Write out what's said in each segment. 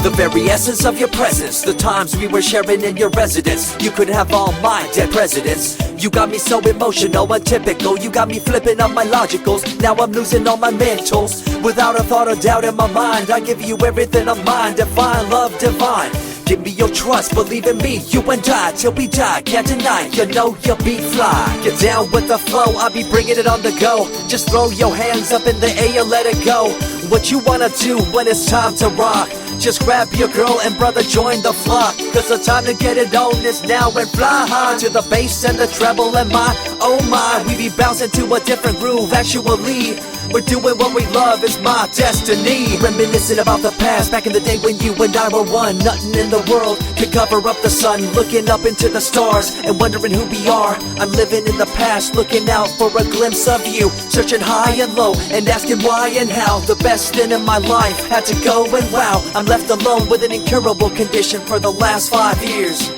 The very essence of your presence, the times we were sharing in your residence. You could have all my dead presidents. You got me so emotional, untypical. You got me flipping up my logicals. Now I'm losing all my mentals. Without a thought or doubt in my mind, I give you everything of mine. Divine love, divine. Give me your trust, believe in me, you and I, till we die, can't deny, you know you'll be fly. Get down with the flow, I'll be bringing it on the go. Just throw your hands up in the air, let it go. What you wanna do when it's time to rock? Just grab your girl and brother, join the flock. Cause the time to get it on is now, and fly high to the bass and the treble and my, oh my. We be bouncing to a different groove, actually. We're doing what we love, it's my destiny. Reminiscing about the past, back in the day when you and I were one. Nothing in the world could cover up the sun. Looking up into the stars and wondering who we are. I'm living in the past, looking out for a glimpse of you. Searching high and low and asking why and how. The best thing in my life had to go, and wow, I'm left alone with an incurable condition for the last 5 years.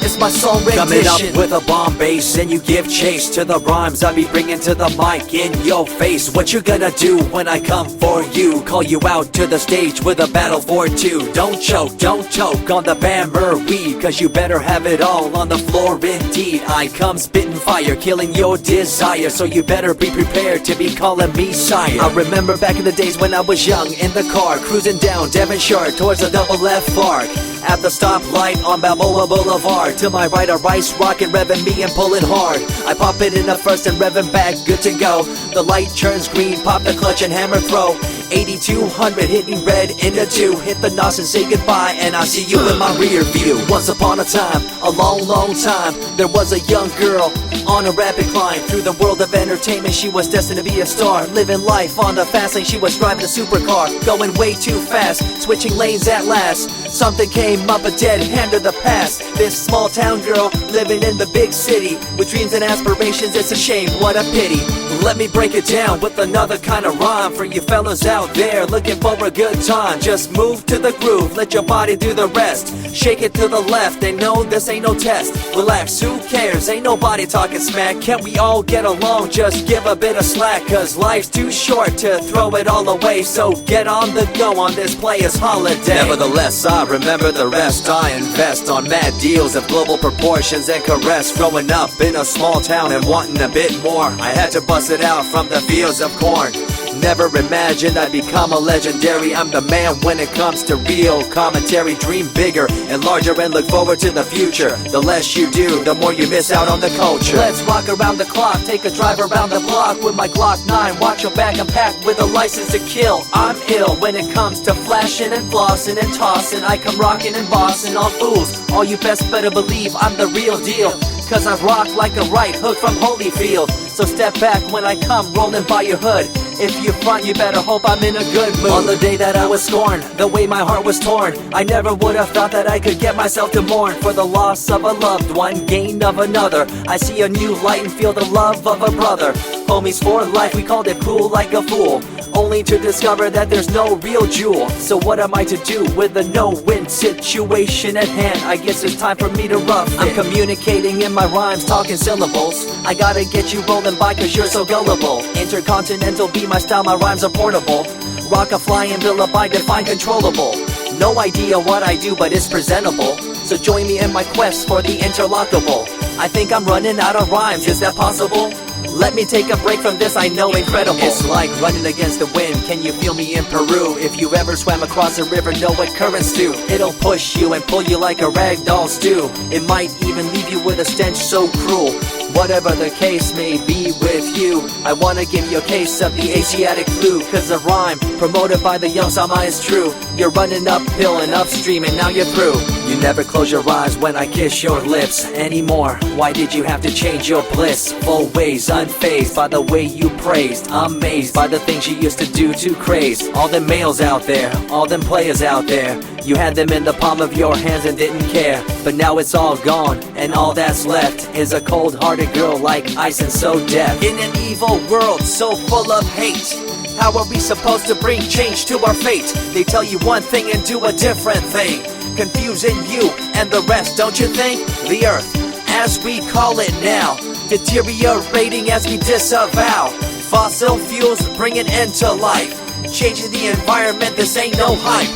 It's my song rendition. Coming up with a bomb bass and you give chase to the rhymes I be bringing to the mic in your face. What you gonna do when I come for you? Call you out to the stage with a battle for two. Don't choke on the bammer weed, cause you better have it all on the floor indeed. I come spitting fire, killing your desire, so you better be prepared to be calling me sire. I remember back in the days when I was young, in the car, cruising down Devonshire towards the double F arc. At the stoplight on Balboa Boulevard, to my right a rice rocket revving me and pulling hard. I pop it in the first and revving back, good to go. The light turns green, pop the clutch and hammer throw. 8200 hitting red in the 2. Hit the NOS and say goodbye, and I see you in my rear view. Once upon a time, a long time, there was a young girl on a rapid climb through the world of entertainment. She was destined to be a star, living life on the fast lane. She was driving a supercar, going way too fast, switching lanes at last. Something came up, a dead hand of the past. This small town girl living in the big city with dreams and aspirations. It's a shame, what a pity. Let me break it down with another kind of rhyme for you fellas out there looking for a good time. Just move to the groove, let your body do the rest. Shake it to the left, they know this ain't no test. Relax, who cares, ain't nobody talking smack. Can't we all get along, just give a bit of slack. Cause life's too short to throw it all away, so get on the go on this player's holiday. Nevertheless, I remember the rest. I invest on mad deals of global proportions and caress. Growing up in a small town and wanting a bit more, I had to bust it out from the fields of corn. Never imagined I'd become a legendary. I'm the man when it comes to real commentary. Dream bigger and larger and look forward to the future. The less you do, the more you miss out on the culture. Let's rock around the clock, take a drive around the block with my Glock 9. Watch your back, I'm packed with a license to kill. I'm ill when it comes to flashing and flossing and tossing. I come rocking and bossing on fools. All you best better believe I'm the real deal, cause I rock like a right hook from Holyfield. So step back when I come rolling by your hood. If you front, you better hope I'm in a good mood. On the day that I was scorned, the way my heart was torn, I never would have thought that I could get myself to mourn for the loss of a loved one, gain of another. I see a new light and feel the love of a brother. Homies for life, we called it cool like a fool, only to discover that there's no real jewel. So what am I to do with a no-win situation at hand? I guess it's time for me to rough it. I'm communicating in my rhymes, talking syllables. I gotta get you rolling by cause you're so gullible. Intercontinental be my style, my rhymes are portable. Rock a flying villa by define controllable. No idea what I do, but it's presentable. So join me in my quest for the interlockable. I think I'm running out of rhymes, is that possible? Let me take a break from this, I know incredible. It's like running against the wind, can you feel me in Peru? If you ever swam across a river, know what currents do. It'll push you and pull you like a ragdoll stew. It might even leave you with a stench so cruel. Whatever the case may be with you, I wanna give you a case of the Asiatic flu. Cause the rhyme promoted by the young Sama is true. You're running uphill and upstream and now you're through. You never close your eyes when I kiss your lips anymore. Why did you have to change your bliss? Full ways, unfazed by the way you praised. Amazed by the things you used to do to craze. All them males out there, all them players out there, you had them in the palm of your hands and didn't care. But now it's all gone, and all that's left is a cold-hearted girl like ice and so deaf. In an evil world so full of hate, how are we supposed to bring change to our fate? They tell you one thing and do a different thing, confusing you and the rest, don't you think? The earth, as we call it now, deteriorating as we disavow. Fossil fuels bring an end to life, changing the environment, this ain't no hype.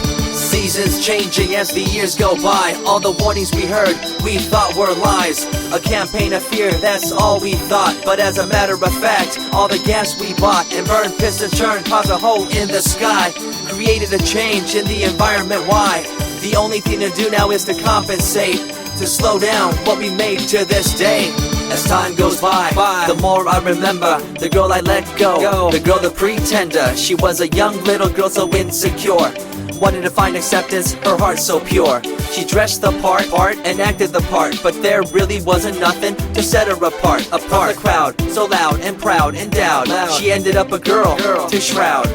Seasons changing as the years go by. All the warnings we heard, we thought were lies. A campaign of fear, that's all we thought. But as a matter of fact, all the gas we bought and burned, pissed and churned caused a hole in the sky. Created a change in the environment, why? The only thing to do now is to compensate, to slow down what we made to this day. As time goes by, the more I remember the girl I let go, the girl, the pretender. She was a young little girl so insecure, wanted to find acceptance, her heart so pure. She dressed the part and acted the part, but there really wasn't nothing to set her apart from the crowd, so loud and proud, endowed. She ended up a girl to shroud.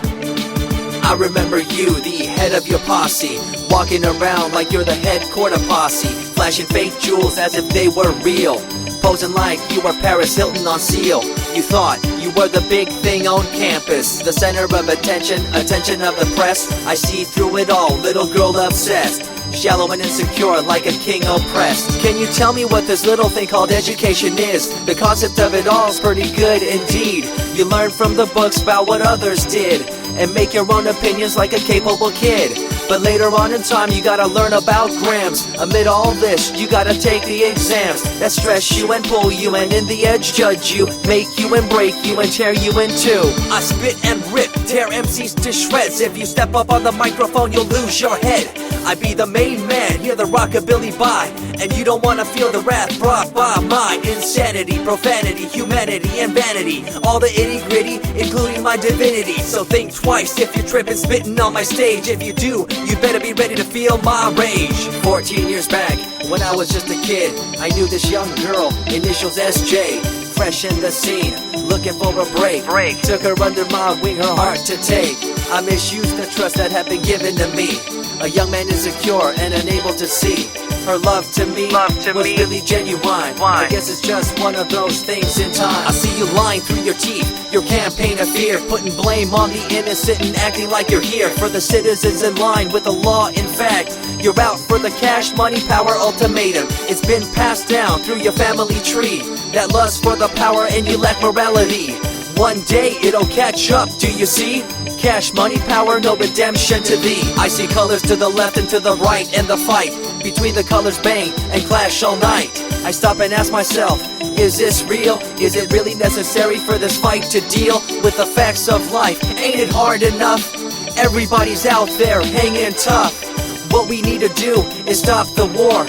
I remember you, the head of your posse, walking around like you're the head quarter posse, flashing fake jewels as if they were real, posing like you were Paris Hilton on seal. You thought you were the big thing on campus, the center of attention of the press. I see through it all, little girl obsessed, shallow and insecure like a king oppressed. Can you tell me what this little thing called education is? The concept of it all's pretty good indeed. You learn from the books about what others did and make your own opinions like a capable kid. But later on in time you gotta learn about grams. Amid all this you gotta take the exams that stress you and pull you, and in the edge judge you, make you and break you and tear you in two. I spit and rip, tear MCs to shreds. If you step up on the microphone you'll lose your head. I be the main man, hear the rockabilly by, and you don't wanna feel the wrath brought by my insanity, profanity, humanity, and vanity. All the itty gritty, including my divinity. So think twice if you're tripping, spitting on my stage. If you do, you better be ready to feel my rage. 14 years back, when I was just a kid, I knew this young girl, initials SJ, fresh in the scene, looking for a break. Took her under my wing, her heart to take. I misused the trust that had been given to me. A young man insecure and unable to see her love to me was really genuine. I guess it's just one of those things in time. I see you lying through your teeth, your campaign of fear, putting blame on the innocent and acting like you're here for the citizens in line with the law. In fact, you're out for the cash, money, power ultimatum. It's been passed down through your family tree, that lust for the power and you lack morality. One day it'll catch up, do you see? Cash, money, power, no redemption to thee. I see colors to the left and to the right, and the fight between the colors bang and clash all night. I stop and ask myself, is this real? Is it really necessary for this fight to deal with the facts of life? Ain't it hard enough? Everybody's out there hanging tough. What we need to do is stop the war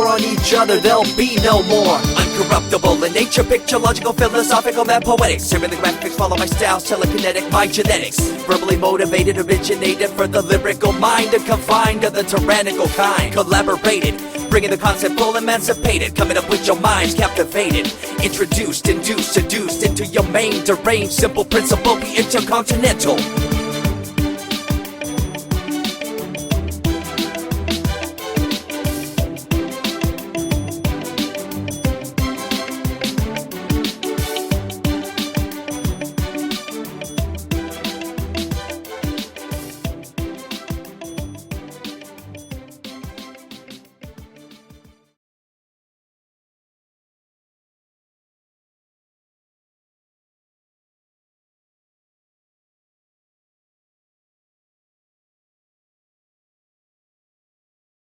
on each other, there'll be no more. Uncorruptible in nature, picture, logical, philosophical, mad poetic. Serving the graphics, follow my style, telekinetic, my genetics. Verbally motivated, originated for the lyrical mind, and confined to the tyrannical kind. Collaborated, bringing the concept full emancipated, coming up with your minds captivated. Introduced, induced, seduced into your main deranged, simple principle, be intercontinental.